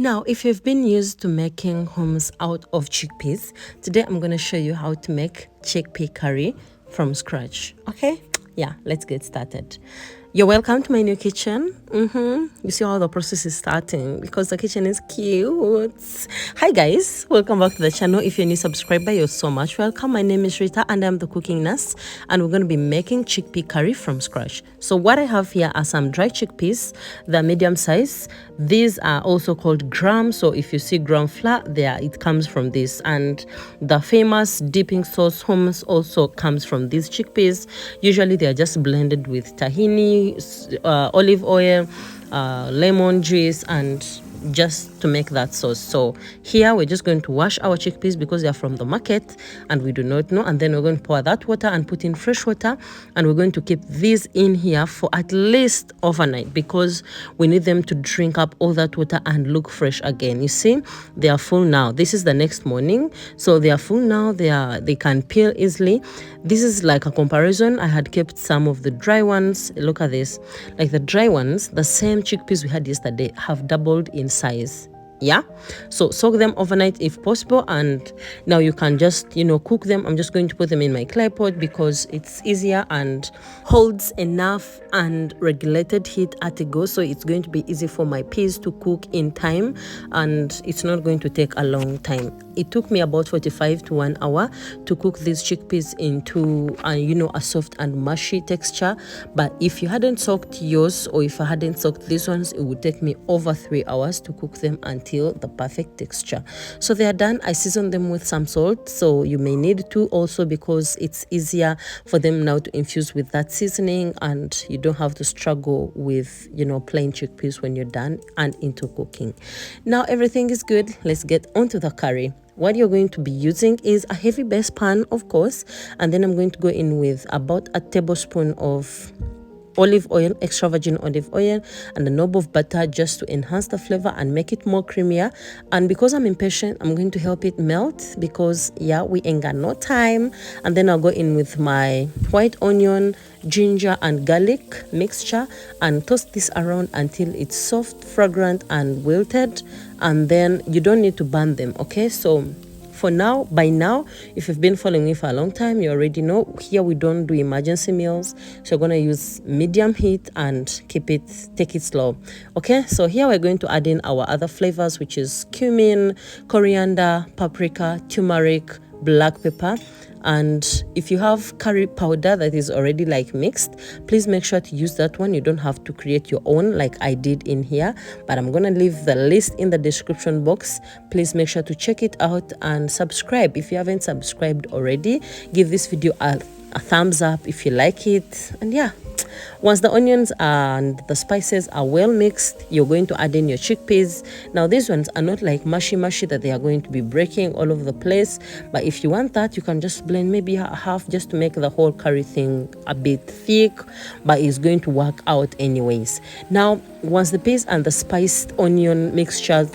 Now, if you've been used to making hummus out of chickpeas, today I'm going to show you how to make chickpea curry from scratch. Okay? Yeah, let's get started. You're welcome to my new kitchen. You see how the process is starting because the kitchen is cute. Hi guys, welcome back to the channel. If you're a new subscriber, you're so much welcome. My name is Rita and I'm the cooking nurse, and we're going to be making chickpea curry from scratch. So what I have here are some dry chickpeas. They're medium size. These are also called gram. So if you see gram flour there, it comes from this. And the famous dipping sauce hummus also comes from these chickpeas. Usually they are just blended with tahini, olive oil, lemon juice, and just to make that sauce. So here we're just going to wash our chickpeas because they're from the market and we do not know, and then we're going to pour that water and put in fresh water, and we're going to keep these in here for at least overnight because we need them to drink up all that water and look fresh again. You see, they are full now. This is the next morning, so they are full now. They can peel easily. This is like a comparison. I had kept some of the dry ones. Look at this. Like the dry ones, the same chickpeas we had yesterday have doubled in size. Yeah, so soak them overnight if possible, and now you can just cook them. I'm just going to put them in my clay pot because it's easier and holds enough and regulated heat at a go, so it's going to be easy for my peas to cook in time, and it's not going to take a long time. It took me about 45 to 1 hour to cook these chickpeas into a soft and mushy texture, but if you hadn't soaked yours, or if I hadn't soaked these ones, it would take me over 3 hours to cook them until the perfect texture. So they are done. I seasoned them with some salt, so you may need to also because it's easier for them now to infuse with that seasoning, and you don't have to struggle with plain chickpeas when you're done and into cooking. Now everything is good. Let's get onto the curry. What you're going to be using is a heavy base pan, of course, and then I'm going to go in with about a tablespoon of olive oil, extra virgin olive oil, and a knob of butter just to enhance the flavor and make it more creamier. And because I'm impatient, I'm going to help it melt because we ain't got no time. And then I'll go in with my white onion, ginger and garlic mixture and toast this around until it's soft, fragrant and wilted. And then you don't need to burn them, okay? So by now, if you've been following me for a long time, you already know here we don't do emergency meals. So you're going to use medium heat and take it slow. Okay, so here we're going to add in our other flavors, which is cumin, coriander, paprika, turmeric, black pepper. And if you have curry powder that is already like mixed, please make sure to use that one. You don't have to create your own like I did in here, but I'm gonna leave the list in the description box. Please make sure to check it out and subscribe if you haven't subscribed already. Give this video a thumbs up if you like it. And once the onions and the spices are well mixed, you're going to add in your chickpeas. Now these ones are not like mushy that they are going to be breaking all over the place, but if you want that, you can just blend maybe half just to make the whole curry thing a bit thick, but it's going to work out anyways. Now once the peas and the spiced onion mixture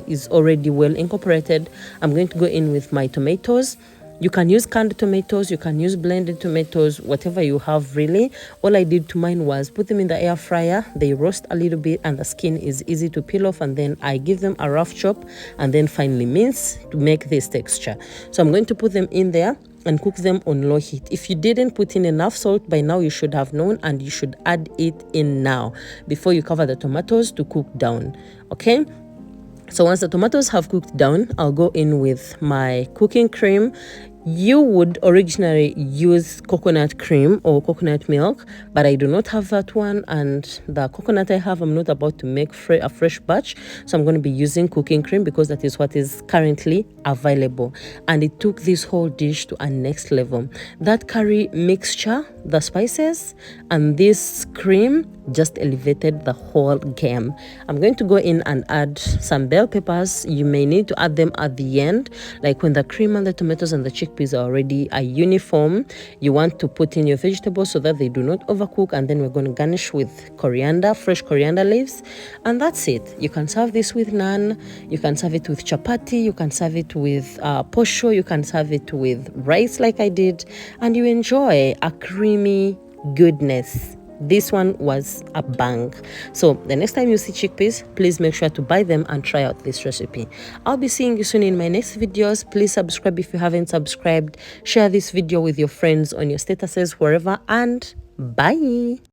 is already well incorporated, I'm going to go in with my tomatoes. You can use canned tomatoes, you can use blended tomatoes, whatever you have really. All I did to mine was put them in the air fryer. They roast a little bit and the skin is easy to peel off, and then I give them a rough chop and then finally mince to make this texture. So I'm going to put them in there and cook them on low heat. If you didn't put in enough salt by now, you should have known, and you should add it in now before you cover the tomatoes to cook down. Okay? So once the tomatoes have cooked down, I'll go in with my cooking cream. You would originally use coconut cream or coconut milk, but I do not have that one, and the coconut I have, I'm not about to make a fresh batch, so I'm going to be using cooking cream because that is what is currently available. And it took this whole dish to a next level. That curry mixture, the spices and this cream just elevated the whole game. I'm going to go in and add some bell peppers. You may need to add them at the end, like when the cream and the tomatoes and the chickpeas are already uniform. You want to put in your vegetables so that they do not overcook, and then we're going to garnish with coriander, fresh coriander leaves, and that's it. You can serve this with naan, you can serve it with chapati, you can serve it with posho, you can serve it with rice like I did, and you enjoy a creamy goodness. This one was a bang. So the next time you see chickpeas, please make sure to buy them and try out this recipe. I'll be seeing you soon in my next videos. Please subscribe if you haven't subscribed. Share this video with your friends on your statuses, wherever, and bye.